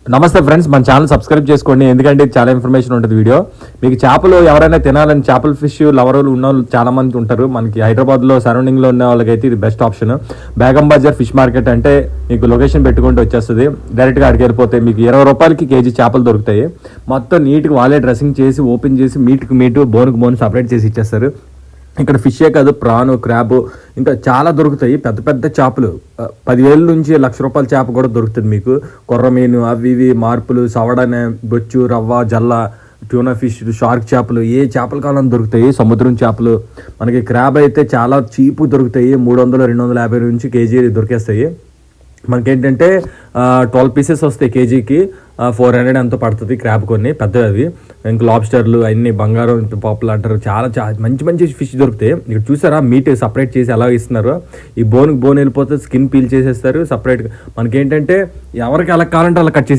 నమస్తే ఫ్రెండ్స్, మన channel subscribe చేసుకోండి. ఎందుకంటే చాలా ఇన్ఫర్మేషన్ ఉంటుంది వీడియో. మీకు చేపలు ఎవరైనా తినాలని చేపల ఫిష్ లవర్ ఉన్న వాళ్ళు చాలా మంది ఉంటారు. మనకి హైదరాబాద్లో సరౌండింగ్లో ఉన్న వాళ్ళకైతే ఇది best option. Begum Bazaar fish market అంటే మీకు లొకేషన్ పెట్టుకుంటూ వచ్చేస్తుంది. డైరెక్ట్గా అడిగి వెళ్ళిపోతే మీకు 20 రూపాయలకి కేజీ చేపలు దొరుకుతాయి. మొత్తం నీట్గా వాళ్ళే డ్రెస్సింగ్ చేసి ఓపెన్ చేసి మీట్కి మీటు బోన్కి బోన్ సపరేట్ చేసి ఇచ్చేస్తారు. ఇక్కడ ఫిషే కాదు, ప్రాను, క్రాబ్ ఇంకా చాలా దొరుకుతాయి. పెద్ద పెద్ద చేపలు 10,000 నుంచి 1,00,000 రూపాయల చేప కూడా దొరుకుతుంది మీకు. కొర్రమీను, అవి ఇవి మార్పులు, సవడనే, బొచ్చు, రవ్వ, జల్ల, ట్యూనా ఫిష్, షార్క్ చేపలు, ఏ చేపలు కావాలని దొరుకుతాయి. సముద్రం చేపలు మనకి క్రాబ్ అయితే చాలా చీపు దొరుకుతాయి. 300-250 నుంచి కేజీ దొరికేస్తాయి. మనకేంటంటే 12 పీసెస్ వస్తాయి కేజీకి. 400 ఎంతో పడుతుంది క్రాబ్. కొన్ని పెద్దవి అవి. ఇంకా లాబ్స్టర్లు అన్ని బంగారం పాపులు అంటారు. చాలా మంచి మంచి ఫిష్ దొరుకుతాయి. ఇక్కడ చూసారా మీట్ సపరేట్ చేసి ఎలా ఇస్తున్నారు. ఈ బోన్ వెళ్ళిపోతే స్కిన్ పీల్ చేసేస్తారు సపరేట్గా. మనకేంటంటే ఎవరికి ఎలా కావాలంటే అలా కట్ చేసి